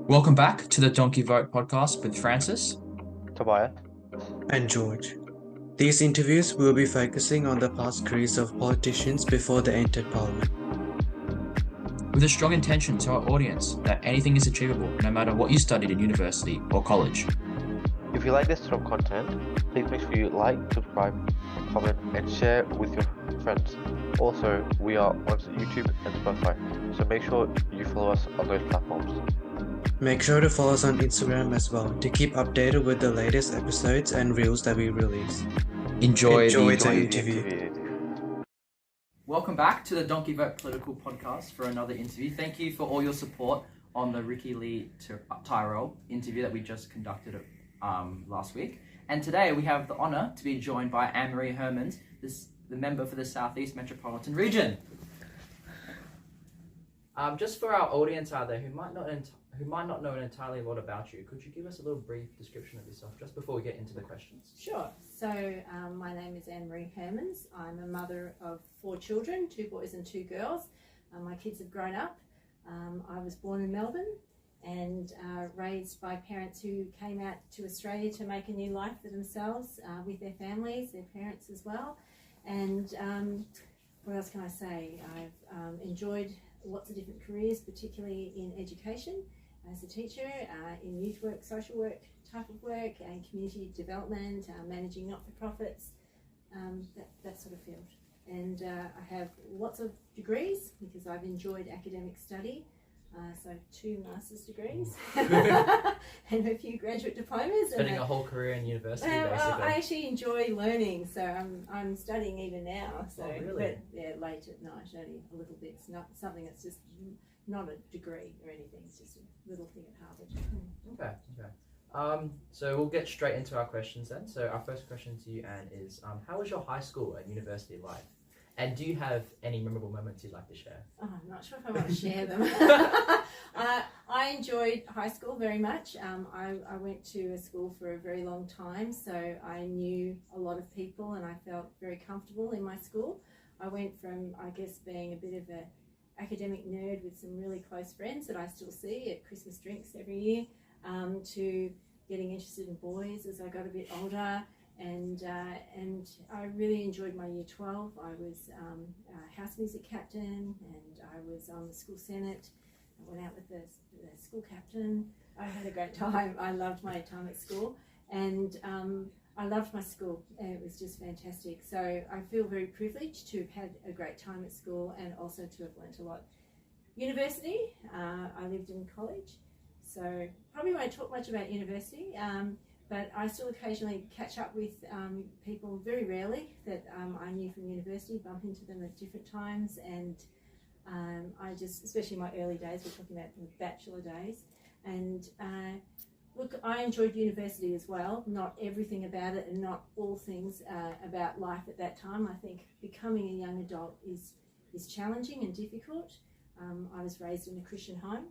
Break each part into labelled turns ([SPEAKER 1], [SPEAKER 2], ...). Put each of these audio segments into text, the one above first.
[SPEAKER 1] Welcome back to the Donkey Vote podcast with Francis.
[SPEAKER 2] Tobias.
[SPEAKER 3] And George. These interviews will be focusing on the past careers of politicians before they entered Parliament.
[SPEAKER 1] With a strong intention to our audience that anything is achievable no matter what you studied in university or college.
[SPEAKER 2] If you like this sort of content, please make sure you like, subscribe, comment, and share with your friends. Also, we are on YouTube and Spotify, so make sure you follow us on those platforms.
[SPEAKER 3] Make sure to follow us on Instagram as well to keep updated with the latest episodes and reels that we release.
[SPEAKER 1] Enjoy
[SPEAKER 3] the interview.
[SPEAKER 1] Welcome back to the Donkey Vote Political Podcast for another interview. Thank you for all your support on the Ricky Lee Tyrell interview that we just conducted last week. And today we have the honour to be joined by Ann-Marie Hermans, the member for the Southeast Metropolitan Region. Just for our audience out there who might not know entirely a lot about you, could you give us a little brief description of yourself just before we get into the questions?
[SPEAKER 4] Sure. So my name is Ann-Marie Hermans. I'm a mother of 4 children, 2 boys and 2 girls. My kids have grown up. I was born in Melbourne and raised by parents who came out to Australia to make a new life for themselves with their families, their parents as well. And what else can I say? I've enjoyed lots of different careers, particularly in education as a teacher, in youth work, social work type of work, and community development, managing not-for-profits, that sort of field. And I have lots of degrees because I've enjoyed academic study. So 2 master's degrees and a few graduate diplomas.
[SPEAKER 1] Spending a whole career in university, basically.
[SPEAKER 4] I actually enjoy learning, so I'm studying even now. So,
[SPEAKER 1] oh, really?
[SPEAKER 4] But late at night, only a little bit. It's not something that's just not a degree or anything. It's just a little thing at Harvard.
[SPEAKER 1] Okay. So we'll get straight into our questions then. So our first question to you, Anne, is how was your high school and university life? And do you have any memorable moments you'd like to share?
[SPEAKER 4] Oh, I'm not sure if I want to share them. I enjoyed high school very much. I went to a school for a very long time, so I knew a lot of people and I felt very comfortable in my school. I went from, I guess, being a bit of an academic nerd with some really close friends that I still see at Christmas drinks every year, to getting interested in boys as I got a bit older. And I really enjoyed my year 12. I was house music captain and I was on the school senate. I went out with the school captain. I had a great time. I loved my time at school and I loved my school. It was just fantastic. So I feel very privileged to have had a great time at school and also to have learnt a lot. University, I lived in college, so probably won't talk much about university. But I still occasionally catch up with people, very rarely, that I knew from university, bump into them at different times. And I just, especially my early days, we're talking about the bachelor days. And look, I enjoyed university as well. Not everything about it and not all things about life at that time. I think becoming a young adult is challenging and difficult. I was raised in a Christian home.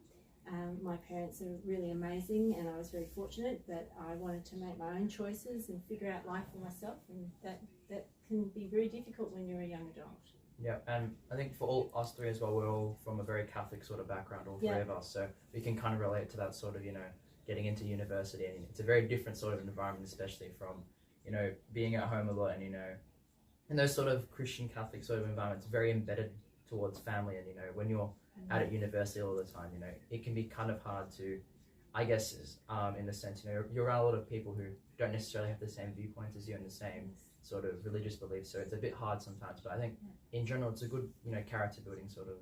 [SPEAKER 4] My parents are really amazing and I was very fortunate, but I wanted to make my own choices and figure out life for myself, and that can be very difficult when you're a young adult.
[SPEAKER 1] Yeah, and I think for all us 3 as well, we're all from a very Catholic sort of background, all 3 of us, so we can kind of relate to that sort of, getting into university, and it's a very different sort of environment, especially from, being at home a lot and, in those sort of Christian Catholic sort of environments, very embedded towards family, and, when you're out at university all the time, it can be kind of hard to, I guess, in the sense, you're around a lot of people who don't necessarily have the same viewpoints as you and the same sort of religious beliefs, so it's a bit hard sometimes, but I think in general it's a good, character building sort of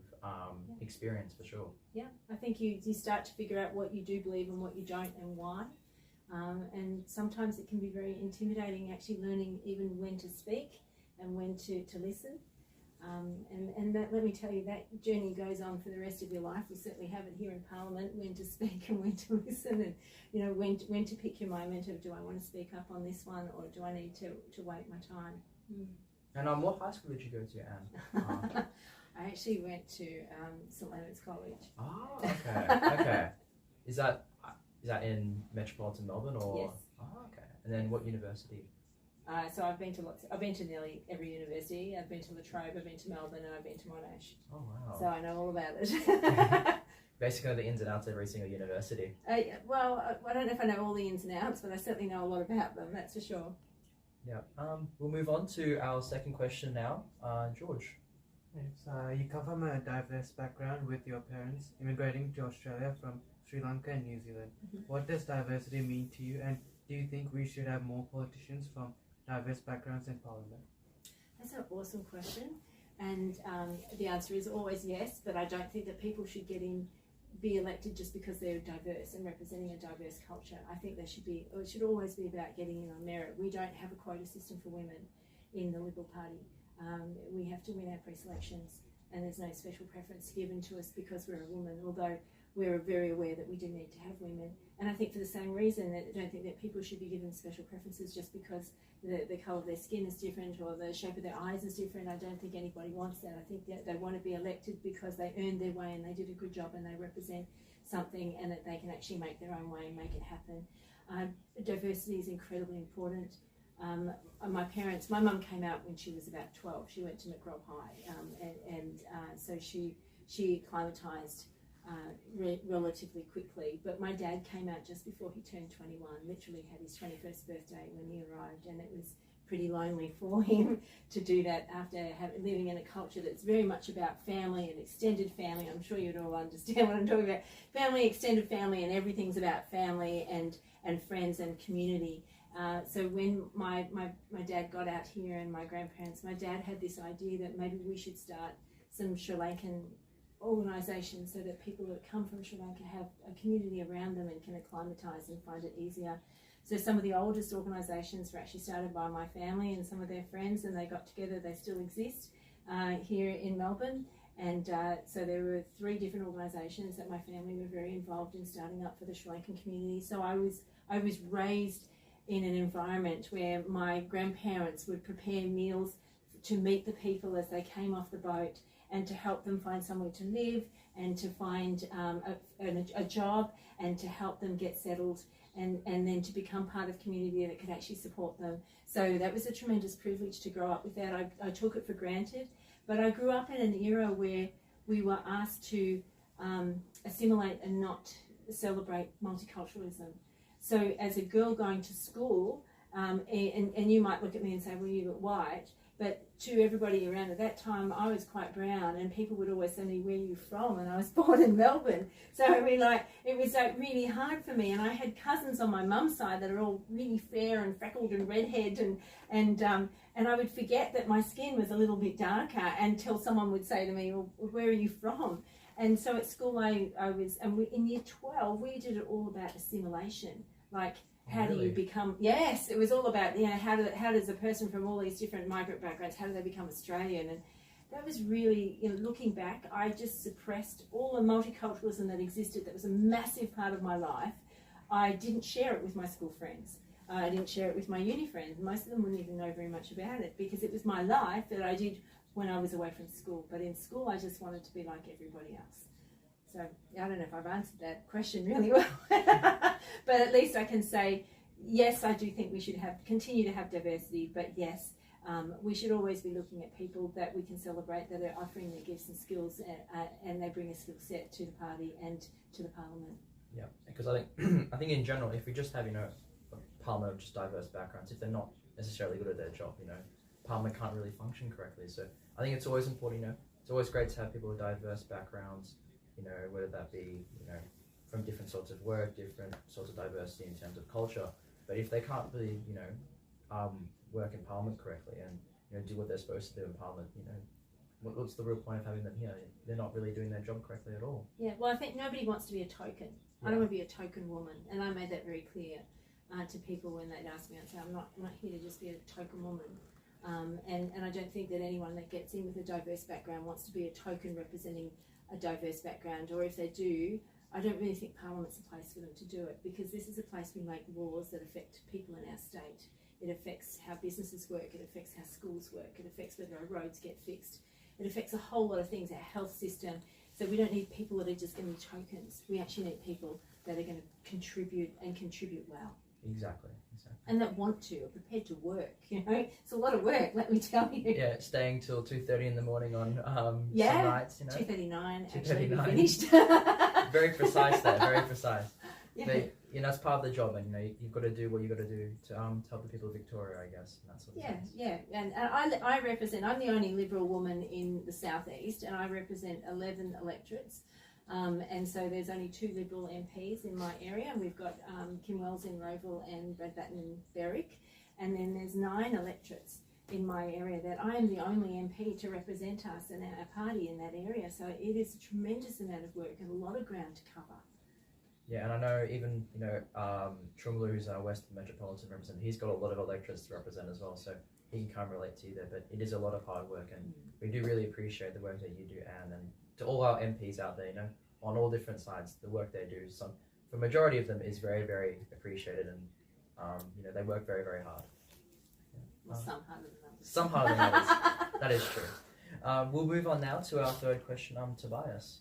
[SPEAKER 1] experience for sure.
[SPEAKER 4] Yeah, I think you start to figure out what you do believe and what you don't and why, and sometimes it can be very intimidating actually learning even when to speak and when to listen. And that, let me tell you, that journey goes on for the rest of your life. We certainly have it here in Parliament, when to speak and when to listen, and when to pick your moment of, do I want to speak up on this one or do I need to wait my time?
[SPEAKER 1] And what high school did you go to, Anne?
[SPEAKER 4] I actually went to St Leonard's College.
[SPEAKER 1] Oh, okay. Is that in Metropolitan Melbourne or?
[SPEAKER 4] Yes.
[SPEAKER 1] Oh, okay. And then what university?
[SPEAKER 4] So I've been to nearly every university. I've been to La Trobe, I've been to Melbourne, and I've been to Monash.
[SPEAKER 1] Oh wow!
[SPEAKER 4] So I know all about it.
[SPEAKER 1] basically know the ins and outs of every single university.
[SPEAKER 4] Well, I don't know if I know all the ins and outs, but I certainly know a lot about them, that's for sure.
[SPEAKER 1] Yeah. We'll move on to our second question now. George.
[SPEAKER 3] Yes, you come from a diverse background with your parents immigrating to Australia from Sri Lanka and New Zealand. What does diversity mean to you, and do you think we should have more politicians from diverse backgrounds in Parliament?
[SPEAKER 4] That's an awesome question, and the answer is always yes, but I don't think that people should be elected just because they're diverse and representing a diverse culture. I think it should always be about getting in on merit. We don't have a quota system for women in the Liberal Party. We have to win our pre-selections, and there's no special preference given to us because we're a woman, although we're very aware that we do need to have women. And I think for the same reason, I don't think that people should be given special preferences just because the colour of their skin is different or the shape of their eyes is different. I don't think anybody wants that. I think that they want to be elected because they earned their way and they did a good job and they represent something, and that they can actually make their own way and make it happen. Diversity is incredibly important. My mum came out when she was about 12. She went to McGraw High, so she acclimatised relatively quickly. But my dad came out just before he turned 21, literally had his 21st birthday when he arrived, and it was pretty lonely for him to do that after living in a culture that's very much about family and extended family. I'm sure you'd all understand what I'm talking about. Family, extended family, and everything's about family and friends and community. So when my dad got out here and my grandparents, my dad had this idea that maybe we should start some Sri Lankan organisations so that people that come from Sri Lanka have a community around them and can acclimatise and find it easier. So some of the oldest organisations were actually started by my family and some of their friends, and they got together. They still exist here in Melbourne. And so there were 3 different organisations that my family were very involved in starting up for the Sri Lankan community. So I was raised in an environment where my grandparents would prepare meals to meet the people as they came off the boat, and to help them find somewhere to live, and to find a job, and to help them get settled, and then to become part of community that could actually support them. So that was a tremendous privilege to grow up with that. I took it for granted, but I grew up in an era where we were asked to assimilate and not celebrate multiculturalism. So as a girl going to school, and you might look at me and say, well, you look white, but to everybody around at that time, I was quite brown, and people would always say to me, where are you from? And I was born in Melbourne. So it was really hard for me. And I had cousins on my mum's side that are all really fair and freckled and redhead, and I would forget that my skin was a little bit darker until someone would say to me, well, where are you from? And so at school in year 12, we did it all about assimilation. Like, how do you become, yes, it was all about, how does a person from all these different migrant backgrounds, how do they become Australian? And that was really, looking back, I just suppressed all the multiculturalism that existed. That was a massive part of my life. I didn't share it with my school friends. I didn't share it with my uni friends. Most of them wouldn't even know very much about it because it was my life that I did when I was away from school. But in school, I just wanted to be like everybody else. So I don't know if I've answered that question really well, but at least I can say, yes, I do think we should continue to have diversity, but yes, we should always be looking at people that we can celebrate, that are offering their gifts and skills, and they bring a skill set to the party and to the parliament.
[SPEAKER 1] Yeah, because I think in general, if we just have, a parliament of just diverse backgrounds, if they're not necessarily good at their job, parliament can't really function correctly. So I think it's always important, it's always great to have people with diverse backgrounds, whether that be, from different sorts of work, different sorts of diversity in terms of culture. But if they can't really, work in Parliament correctly and do what they're supposed to do in Parliament, what's the real point of having them here? They're not really doing their job correctly at all. Yeah,
[SPEAKER 4] well, I think nobody wants to be a token. Yeah. I don't want to be a token woman, and I made that very clear to people when they'd ask me. I'd say, I'm not here to just be a token woman. And I don't think that anyone that gets in with a diverse background wants to be a token representing a diverse background, or if they do, I don't really think Parliament's a place for them to do it, because this is a place we make laws that affect people in our state. It affects how businesses work, it affects how schools work, it affects whether our roads get fixed, it affects a whole lot of things, our health system. So we don't need people that are just going to be tokens. We actually need people that are going to contribute and contribute well.
[SPEAKER 1] Exactly.
[SPEAKER 4] And that want to, are prepared to work, It's a lot of work, let me tell you.
[SPEAKER 1] Yeah, staying till 2:30 in the morning on some nights,
[SPEAKER 4] 2:39 actually we finished.
[SPEAKER 1] Very precise there. Very precise.
[SPEAKER 4] Yeah.
[SPEAKER 1] But, you know, it's part of the job, and you know, you've got to do what you got to do to help the people of Victoria, I guess, and that sort of sense.
[SPEAKER 4] Yeah, and I represent. I'm the only Liberal woman in the southeast, and I represent 11 electorates. And so there's only 2 Liberal MPs in my area, and we've got Kim Wells in Rowville and Brad Batten in Berwick, and then there's 9 electorates in my area that I am the only MP to represent us and our party in that area. So it is a tremendous amount of work and a lot of ground to cover.
[SPEAKER 1] Yeah, and I know even, you know, Trumbull, who's our Western Metropolitan representative, he's got a lot of electorates to represent as well, so he can kind of relate to you there, but it is a lot of hard work, and we do really appreciate the work that you do, Anne, and to all our MPs out there, you know, on all different sides, the work they do, for majority of them is very, very appreciated, and, you know, they work very, very hard.
[SPEAKER 4] Well, some harder than others.
[SPEAKER 1] Some harder than others. That is true. We'll move on now to our third question, Tobias.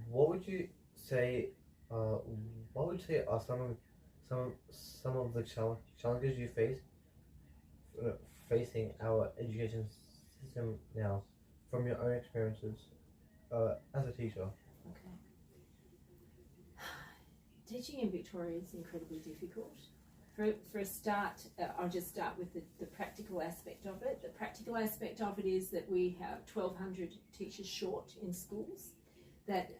[SPEAKER 2] What would you say? What would you say are some of the challenges you face facing our education system now, from your own experiences as a teacher?
[SPEAKER 4] Okay. Teaching in Victoria is incredibly difficult. For a start, I'll just start with the practical aspect of it. The practical aspect of it is that we have 1,200 teachers short in schools. That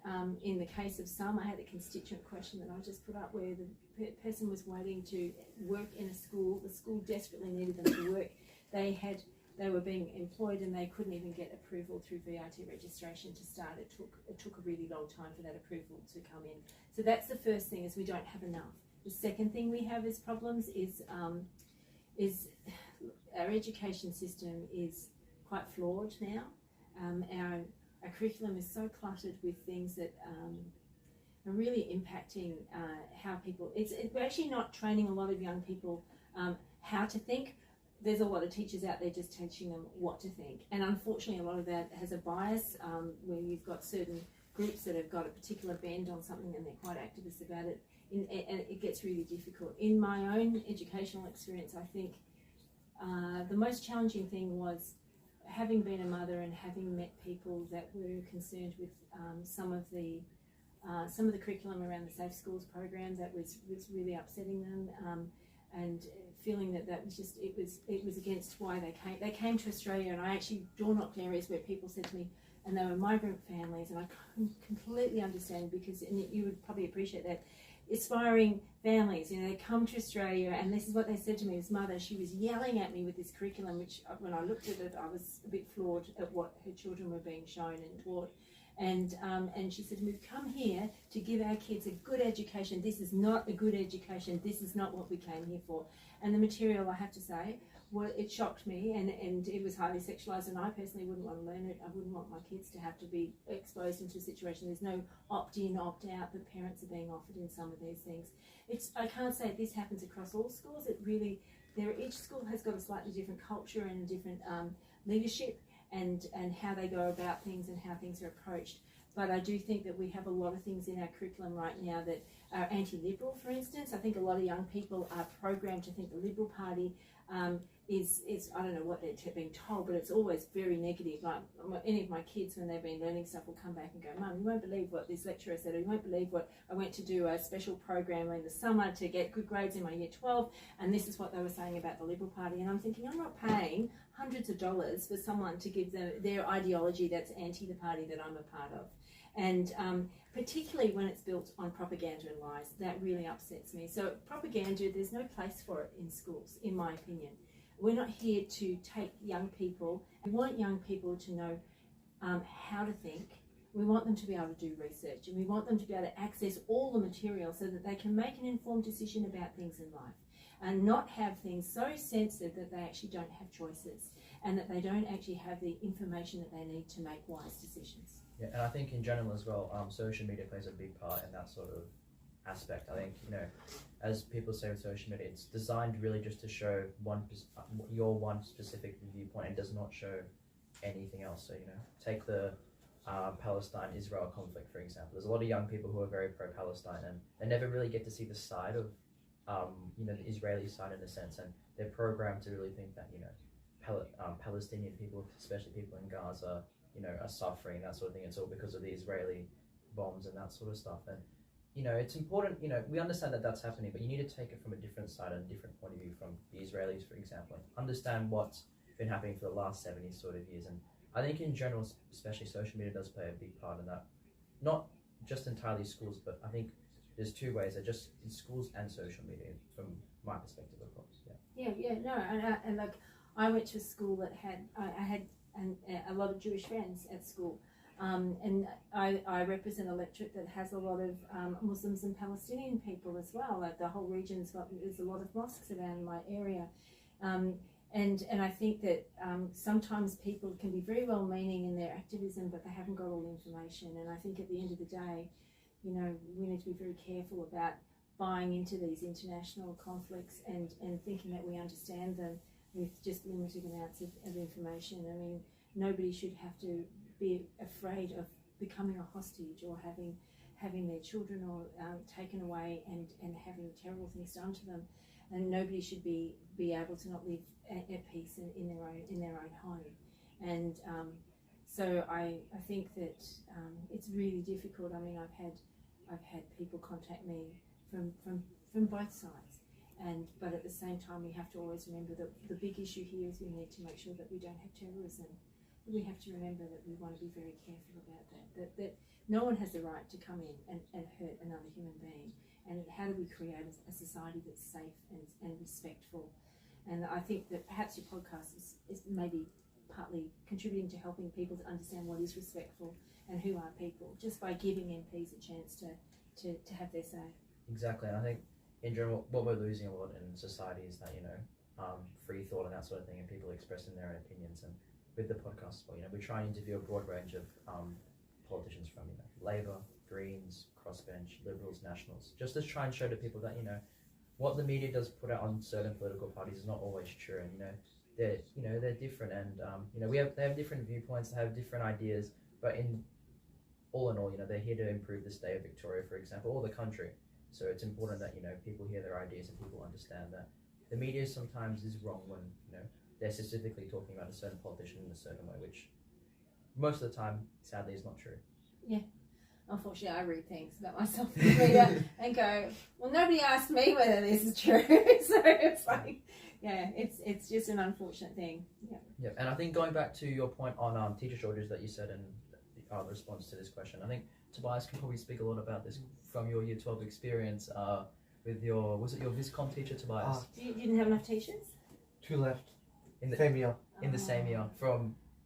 [SPEAKER 4] in the case of some, I had a constituent question that I just put up where the person was waiting to work in a school. The school desperately needed them to work. They were being employed and they couldn't even get approval through VIT registration to start. It took a really long time for that approval to come in. So that's the first thing, is we don't have enough. The second thing we have as problems is our education system is quite flawed now. Our curriculum is so cluttered with things that are really impacting how people. We're actually not training a lot of young people how to think. There's a lot of teachers out there just teaching them what to think, and unfortunately, a lot of that has a bias where you've got certain groups that have got a particular bend on something and they're quite activist about it. And it gets really difficult. In my own educational experience, I think the most challenging thing was having been a mother and having met people that were concerned with some of the curriculum around the Safe Schools program that was really upsetting them, and feeling that was just it was against why they came. They came to Australia, and I actually door-knocked areas where people said to me, and they were migrant families, and I completely understand, because and you would probably appreciate that. Aspiring families, you know, they come to Australia, and this is what they said to me. His mother, she was yelling at me with this curriculum, which when I looked at it, I was a bit floored at what her children were being shown and taught. And she said to me, "We've come here to give our kids a good education. This is not a good education. This is not what we came here for." And the material, I have to say, well, it shocked me, and it was highly sexualised, and I personally wouldn't want to learn it. I wouldn't want my kids to have to be exposed into a situation. There's no opt-in, opt-out that parents are being offered in some of these things. I can't say this happens across all schools. It really, each school has got a slightly different culture and a different leadership and how they go about things and how things are approached. But I do think that we have a lot of things in our curriculum right now that are anti-liberal, for instance. I think a lot of young people are programmed to think the Liberal Party is I don't know what they're being told, but it's always very negative. Like any of my kids, when they've been learning stuff, will come back and go, "Mum, you won't believe what this lecturer said, or you won't believe what I went to do a special program in the summer to get good grades in my year 12, and this is what they were saying about the Liberal Party." And I'm thinking, I'm not paying hundreds of dollars for someone to give them their ideology that's anti the party that I'm a part of. And particularly when it's built on propaganda and lies, that really upsets me. So propaganda, there's no place for it in schools, in my opinion. We're not here to take young people. We want young people to know how to think. We want them to be able to do research, and we want them to be able to access all the material so that they can make an informed decision about things in life, and not have things so censored that they actually don't have choices, and that they don't actually have the information that they need to make wise decisions.
[SPEAKER 1] Yeah, and I think in general as well, social media plays a big part in that sort of aspect. I think, you know, as people say with social media, it's designed really just to show your one specific viewpoint and does not show anything else. So, you know, take the Palestine-Israel conflict, for example. There's a lot of young people who are very pro-Palestine, and they never really get to see the side of, you know, the Israeli side in a sense, and they're programmed to really think that, you know, Palestinian people, especially people in Gaza, are suffering, that sort of thing. It's all because of the Israeli bombs and that sort of stuff. And it's important. We understand that that's happening, but you need to take it from a different side and a different point of view from the Israelis, for example, and understand what's been happening for the last 70 sort of years. And I think in general, especially social media does play a big part in that. Not just entirely schools, but I think there's two ways. They're just in schools and social media, from my perspective, of course.
[SPEAKER 4] And like I went to a school that I had a lot of Jewish friends at school, and I represent a electorate that has a lot of Muslims and Palestinian people as well. Like the whole region's there's a lot of mosques around my area. And I think that sometimes people can be very well-meaning in their activism, but they haven't got all the information. And I think at the end of the day, we need to be very careful about buying into these international conflicts and thinking that we understand them with just limited amounts of information. I mean, nobody should have to be afraid of becoming a hostage or having their children or taken away and having terrible things done to them. And nobody should be able to not live at peace in their own home. And so I think that it's really difficult. I mean, I've had people contact me from both sides, but at the same time we have to always remember that the big issue here is we need to make sure that we don't have terrorism. We have to remember that we want to be very careful about that no one has the right to come in and hurt another human being. And how do we create a society that's safe and respectful? And I think that perhaps your podcast is maybe partly contributing to helping people to understand what is respectful and who are people, just by giving MPs a chance to have their say.
[SPEAKER 1] Exactly. And I think in general, what we're losing a lot in society is that, free thought and that sort of thing, and people expressing their own opinions. And with the podcast, we try and interview a broad range of politicians from, Labour, Greens, crossbench, Liberals, Nationals, just to try and show to people that, what the media does put out on certain political parties is not always true. And, they're different, and, they have different viewpoints, they have different ideas, but in all, they're here to improve the state of Victoria, for example, or the country. So it's important that, people hear their ideas and people understand that the media sometimes is wrong when, they're specifically talking about a certain politician in a certain way, which most of the time, sadly, is not true.
[SPEAKER 4] Yeah. Unfortunately, I read things about myself in the media and go, well, nobody asked me whether this is true. So it's like, it's just an unfortunate thing.
[SPEAKER 1] Yeah, and I think going back to your point on teacher shortages that you said in the response to this question, I think Tobias can probably speak a lot about this from your Year 12 experience with was it your Viscom teacher, Tobias?
[SPEAKER 4] You didn't have enough teachers?
[SPEAKER 3] 2 left.
[SPEAKER 1] In the
[SPEAKER 3] same year.
[SPEAKER 1] In the same year.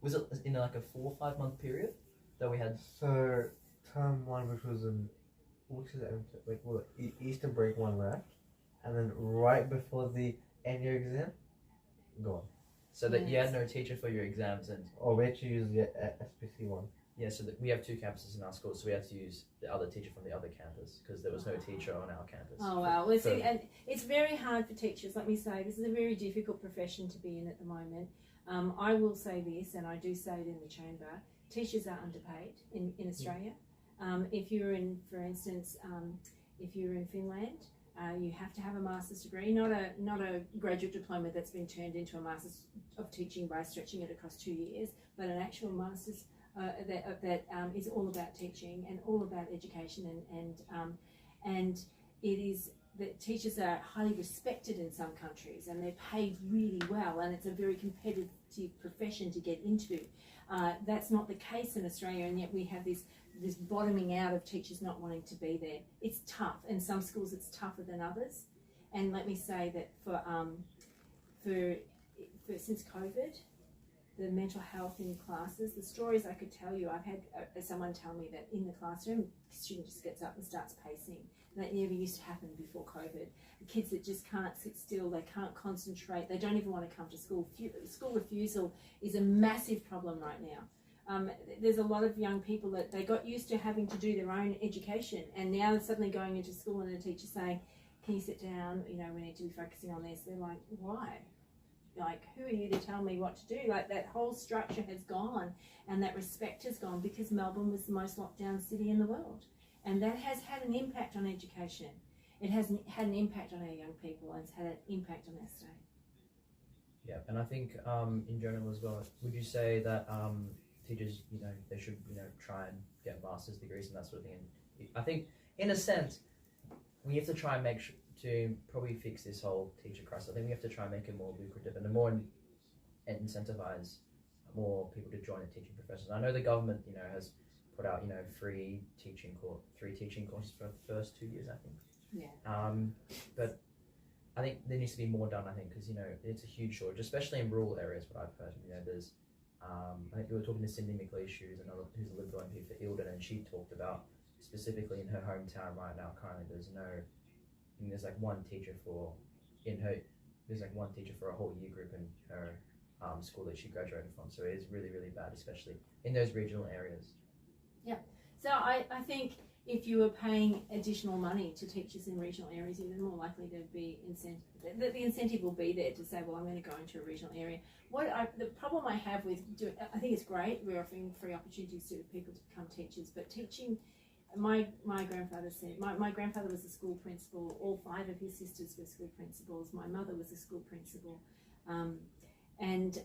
[SPEAKER 1] Was it in like a 4 or 5 month period that we had?
[SPEAKER 3] So term 1, which was Easter break 1 left, and then right before the end year exam, gone.
[SPEAKER 1] So that you had no teacher for your exams, and
[SPEAKER 3] we had to use the SPC one.
[SPEAKER 1] Yeah, so we have 2 campuses in our school, so we had to use the other teacher from the other campus because there was no teacher on our campus.
[SPEAKER 4] Oh wow! Well, see, and it's very hard for teachers. Let me say, this is a very difficult profession to be in at the moment. I will say this, and I do say it in the chamber: teachers are underpaid in Australia. If you're in, for instance, if you're in Finland, you have to have a master's degree, not a graduate diploma that's been turned into a master's of teaching by stretching it across 2 years, but an actual master's that is all about teaching and all about education, and it is that teachers are highly respected in some countries and they're paid really well, and it's a very competitive profession to get into. That's not the case in Australia, and yet we have this bottoming out of teachers not wanting to be there. It's tough. In some schools it's tougher than others. And let me say that for since COVID, the mental health in classes, the stories I could tell you, I've had someone tell me that in the classroom, the student just gets up and starts pacing. That never used to happen before COVID. The kids that just can't sit still, they can't concentrate, they don't even want to come to school. School refusal is a massive problem right now. There's a lot of young people that they got used to having to do their own education, and now they're suddenly going into school and a teacher saying, can you sit down, we need to be focusing on this. They're like, why? Like, who are you to tell me what to do? Like, that whole structure has gone, and that respect has gone, because Melbourne was the most locked down city in the world, and that has had an impact on education. It has had an impact on our young people, and it's had an impact on our state.
[SPEAKER 1] Yeah, and I think in general as well, would you say that teachers, they should, try and get master's degrees and that sort of thing. And I think, in a sense, we have to try and make sure to probably fix this whole teacher crisis. I think we have to try and make it more lucrative and more incentivize more people to join the teaching professions. I know the government, has put out, three teaching courses for the first 2 years, I think.
[SPEAKER 4] Yeah.
[SPEAKER 1] But I think there needs to be more done. I think because it's a huge shortage, especially in rural areas. What I've heard, there's I think we were talking to Cindy McLeish, who's a Liberal MP for Eildon, and she talked about specifically in her hometown right now. Currently, there's like one teacher for a whole year group in her school that she graduated from. So it is really, really bad, especially in those regional areas.
[SPEAKER 4] Yeah. So I think if you were paying additional money to teachers in regional areas, you're more likely to be the incentive will be there to say, well, I'm going to go into a regional area. The problem I have with doing, I think it's great, we're offering free opportunities to people to become teachers, but teaching, my grandfather said, my grandfather was a school principal, all 5 of his sisters were school principals, my mother was a school principal, and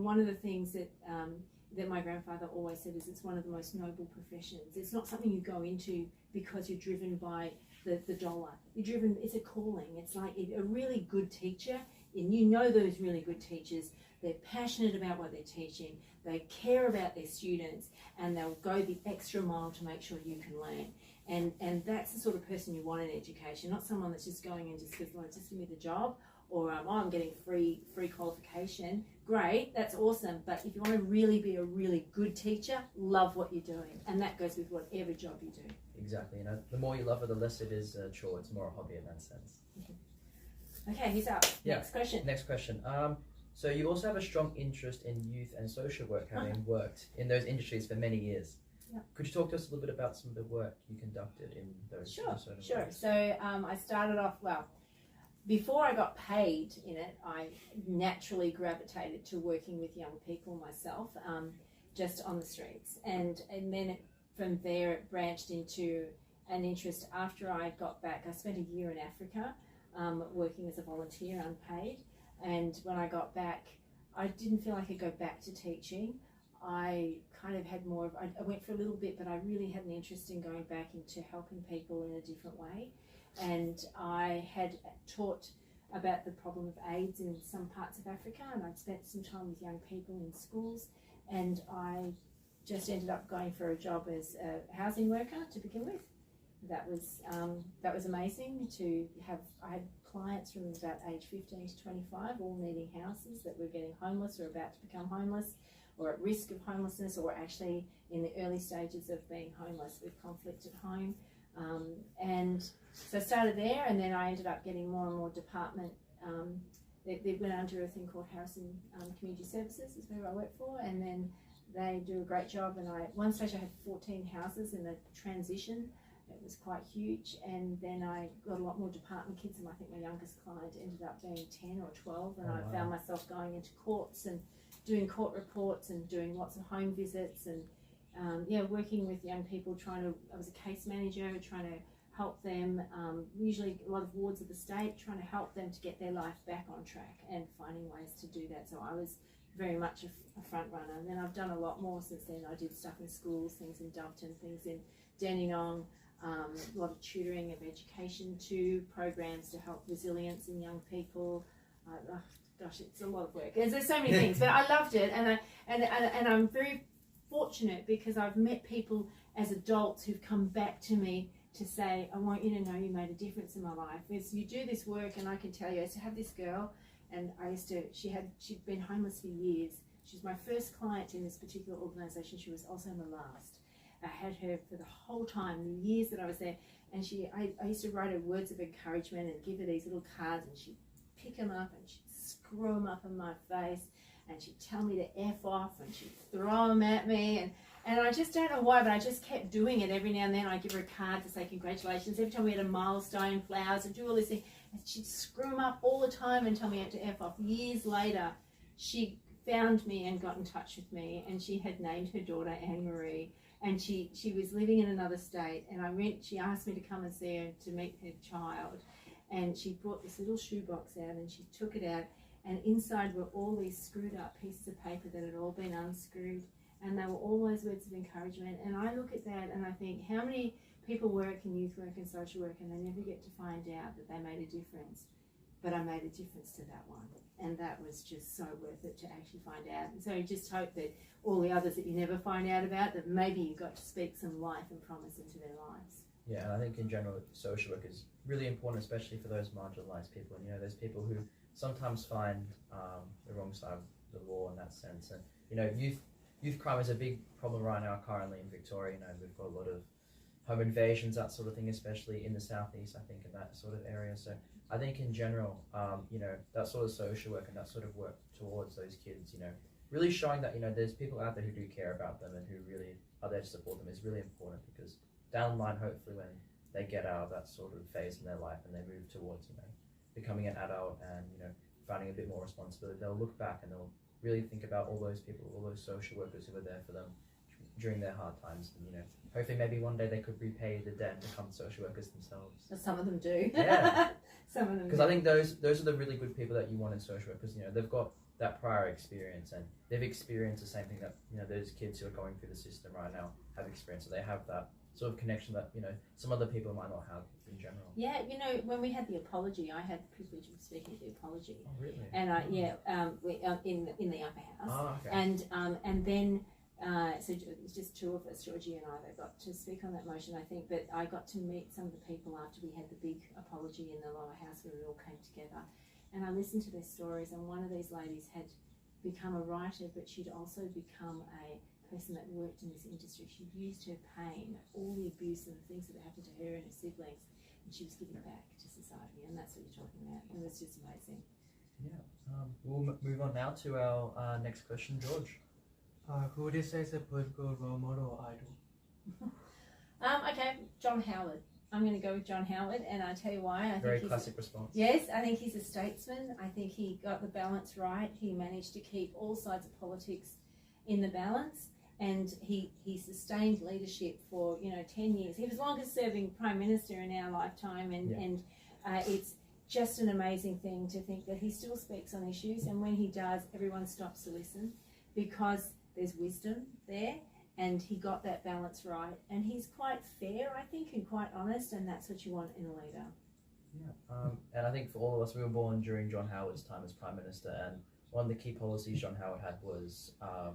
[SPEAKER 4] one of the things that my grandfather always said is it's one of the most noble professions. It's not something you go into because you're driven by the dollar. It's a calling. It's like a really good teacher, and those really good teachers, they're passionate about what they're teaching, they care about their students, and they'll go the extra mile to make sure you can learn. And that's the sort of person you want in education, not someone that's just going in just because, well, just give me the job, or I'm getting free qualification. Great, that's awesome. But if you want to really be a really good teacher, love what you're doing, and that goes with whatever job you do.
[SPEAKER 1] Exactly. The more you love it, the less it is a chore. It's more a hobby in that sense.
[SPEAKER 4] Okay, who's up?
[SPEAKER 1] Yeah.
[SPEAKER 4] Next question.
[SPEAKER 1] So you also have a strong interest in youth and social work, having worked in those industries for many years.
[SPEAKER 4] Yeah.
[SPEAKER 1] Could you talk to us a little bit about some of the work you conducted in those?
[SPEAKER 4] Sure.
[SPEAKER 1] Works?
[SPEAKER 4] So I started off, before I got paid in it, I naturally gravitated to working with young people myself, just on the streets. And then from there it branched into an interest after I got back. I spent a year in Africa working as a volunteer, unpaid. And when I got back, I didn't feel I could go back to teaching. I kind of had more of, I went for a little bit, but I really had an interest in going back into helping people in a different way. And I had taught about the problem of AIDS in some parts of Africa, and I'd spent some time with young people in schools, and I just ended up going for a job as a housing worker to begin with. That was amazing to have. I had clients from about age 15 to 25, all needing houses, that were getting homeless or about to become homeless, or at risk of homelessness, or actually in the early stages of being homeless with conflict at home. And so I started there, and then I ended up getting more and more department. They went under a thing called Harrison Community Services, is where I work for, and then they do a great job. And at one stage I had 14 houses in the transition. It was quite huge, and then I got a lot more department kids, and I think my youngest client ended up being 10 or 12, and I found myself going into courts and doing court reports and doing lots of home visits, and working with young people, I was a case manager, trying to help them, usually a lot of wards of the state, trying to help them to get their life back on track and finding ways to do that. So I was very much a front runner, and then I've done a lot more since then. I did stuff in schools, things in Doveton, things in Dandenong, a lot of tutoring of education too, programs to help resilience in young people. Gosh, it's a lot of work. There's so many things, but I loved it, and I'm very fortunate because I've met people as adults who've come back to me to say, I want you to know you made a difference in my life. You do this work, and I can tell you, I used to have this girl, and she'd been homeless for years. She's my first client in this particular organisation. She was also my last. I had her for the whole time, the years that I was there, and I used to write her words of encouragement and give her these little cards, and she'd pick them up and she'd screw them up in my face, and she'd tell me to F off, and she'd throw them at me, and I just don't know why, but I just kept doing it. Every now and then I'd give her a card to say congratulations. Every time we had a milestone, flowers, and do all this thing, and she'd screw them up all the time and tell me to F off. Years later, she found me and got in touch with me, and she had named her daughter Ann-Marie, and she was living in another state, and she asked me to come and see her to meet her child, and she brought this little shoebox out, and she took it out, and inside were all these screwed up pieces of paper that had all been unscrewed, and they were all those words of encouragement. And I look at that and I think, how many people work in youth work and social work and they never get to find out that they made a difference, but I made a difference to that one, and that was just so worth it to actually find out. And so you just hope that all the others that you never find out about, that maybe you got to speak some life and promise into their lives.
[SPEAKER 1] Yeah, and I think in general, social work is really important, especially for those marginalised people. And, you know, those people who sometimes find the wrong side of the law in that sense. And, you know, youth crime is a big problem right now currently in Victoria. You know, we've got a lot of home invasions, that sort of thing, especially in the southeast, I think, in that sort of area. So I think in general, you know, that sort of social work and that sort of work towards those kids, you know, really showing that, you know, there's people out there who do care about them and who really are there to support them is really important, because down the line, hopefully when they get out of that sort of phase in their life and they move towards, you know, becoming an adult and, you know, finding a bit more responsibility, they'll look back and they'll really think about all those people, all those social workers who were there for them during their hard times. And, you know, hopefully maybe one day they could repay the debt and become social workers themselves.
[SPEAKER 4] Some of them do.
[SPEAKER 1] Yeah.
[SPEAKER 4] Some of them do.
[SPEAKER 1] Because I think those are the really good people that you want in social work, because, you know, they've got that prior experience and they've experienced the same thing that, you know, those kids who are going through the system right now have experienced. So they have that sort of connection that, you know, some other people might not have in general.
[SPEAKER 4] Yeah, you know, when we had the apology, I had the privilege of speaking at the apology.
[SPEAKER 1] Oh, really?
[SPEAKER 4] And in the upper house.
[SPEAKER 1] Oh, okay.
[SPEAKER 4] And then so it was just two of us, Georgie and I, that got to speak on that motion, I think. But I got to meet some of the people after we had the big apology in the lower house where we all came together. And I listened to their stories, and one of these ladies had become a writer, but she'd also become a person that worked in this industry. She used her pain, all the abuse and the things that happened to her and her siblings, and she was giving back to society, and that's what you're talking about. It was just amazing.
[SPEAKER 1] Yeah. We'll move on now to our next question, George.
[SPEAKER 3] Who would you say is a political role model or idol?
[SPEAKER 4] Okay, John Howard. I'm going to go with John Howard, and I'll tell you why. I
[SPEAKER 1] Very
[SPEAKER 4] think
[SPEAKER 1] classic response.
[SPEAKER 4] Yes, I think he's a statesman. I think he got the balance right. He managed to keep all sides of politics in the balance, and he sustained leadership for 10 years. He was longest serving Prime Minister in our lifetime, and it's just an amazing thing to think that he still speaks on issues, and when he does, everyone stops to listen, because there's wisdom there. And he got that balance right, and he's quite fair, I think, and quite honest, and that's what you want in a leader.
[SPEAKER 1] Yeah, and I think for all of us, we were born during John Howard's time as Prime Minister, and one of the key policies John Howard had was, I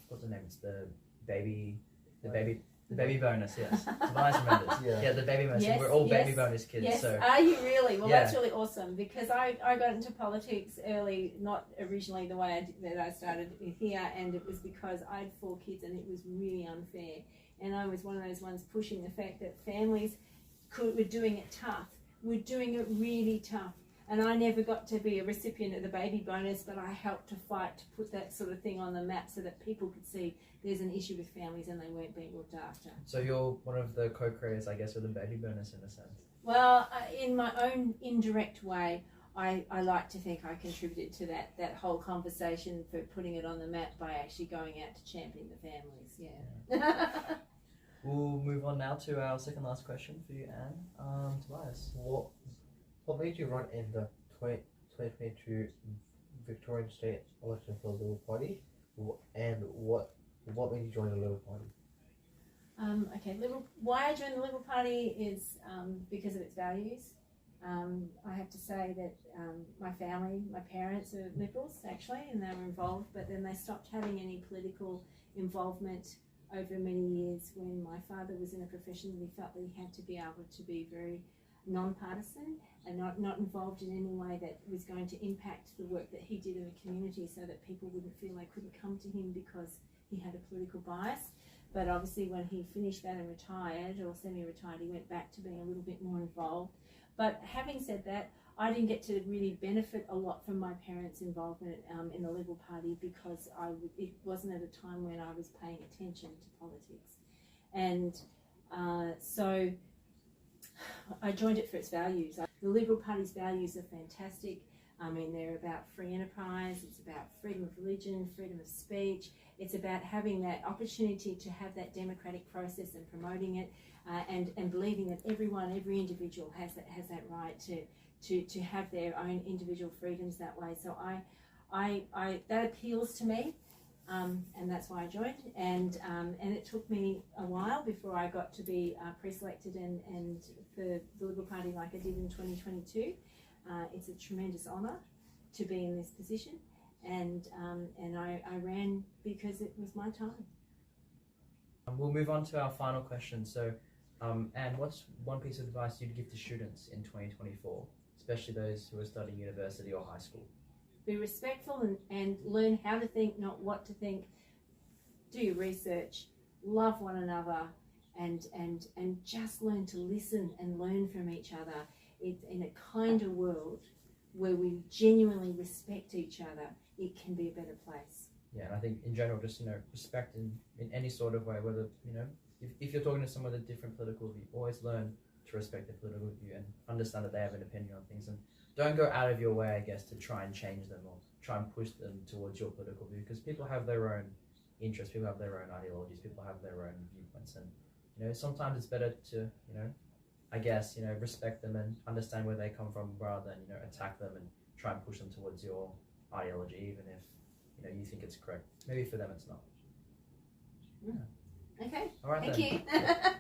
[SPEAKER 1] forgot the name, it's the baby bonus, yes. Tobias remembers. Yeah, the baby bonus.
[SPEAKER 4] Yes,
[SPEAKER 1] we're all
[SPEAKER 4] yes,
[SPEAKER 1] baby bonus kids.
[SPEAKER 4] Yes.
[SPEAKER 1] So.
[SPEAKER 4] Are you really? Well,
[SPEAKER 1] Yeah.
[SPEAKER 4] that's really awesome, because I got into politics early, not originally the way that I started here, and it was because I had 4 kids and it was really unfair. And I was one of those ones pushing the fact that families were doing it tough. We're doing it really tough. And I never got to be a recipient of the baby bonus, but I helped to fight to put that sort of thing on the map so that people could see there's an issue with families and they weren't being looked after.
[SPEAKER 1] So you're one of the co-creators, I guess, of the baby bonus in a sense.
[SPEAKER 4] Well, in my own indirect way, I like to think I contributed to that whole conversation for putting it on the map by actually going out to champion the families, yeah.
[SPEAKER 1] We'll move on now to our second last question for you, Anne. Tobias.
[SPEAKER 2] What made you run in the 2022 Victorian State election for the Liberal Party, and what made you join the Liberal Party?
[SPEAKER 4] Okay, why I joined the Liberal Party is because of its values. I have to say that my family, my parents are Liberals actually, and they were involved, but then they stopped having any political involvement over many years. When my father was in a profession, we felt that he had to be able to be very non-partisan and not involved in any way that was going to impact the work that he did in the community, so that people wouldn't feel they couldn't come to him because he had a political bias. But obviously when he finished that and retired, or semi-retired, he went back to being a little bit more involved. But having said that, I didn't get to really benefit a lot from my parents' involvement in the Liberal Party, because it wasn't at a time when I was paying attention to politics. And so I joined it for its values. The Liberal Party's values are fantastic. I mean, they're about free enterprise, it's about freedom of religion, freedom of speech. It's about having that opportunity to have that democratic process and promoting it, and believing that every individual has that right to have their own individual freedoms that way. So I that appeals to me. and that's why I joined. And it took me a while before I got to be pre-selected and for the Liberal Party like I did in 2022. It's a tremendous honour to be in this position, and I ran because it was my time.
[SPEAKER 1] We'll move on to our final question. So, Anne, what's one piece of advice you'd give to students in 2024, especially those who are studying university or high school?
[SPEAKER 4] Be respectful and learn how to think, not what to think. Do your research, love one another, and just learn to listen and learn from each other. It's in a kinder world where we genuinely respect each other, it can be a better place.
[SPEAKER 1] Yeah, and I think in general, just, respect in any sort of way, whether, if you're talking to someone with a different political view, always learn to respect their political view and understand that they have an opinion on things, and don't go out of your way, I guess, to try and change them or try and push them towards your political view, because people have their own interests, people have their own ideologies, people have their own viewpoints, and sometimes it's better to, I guess, respect them and understand where they come from rather than, attack them and try and push them towards your ideology, even if, you think it's correct. Maybe for them it's not.
[SPEAKER 4] Okay.
[SPEAKER 1] All right,
[SPEAKER 4] Thank
[SPEAKER 1] then.
[SPEAKER 4] you.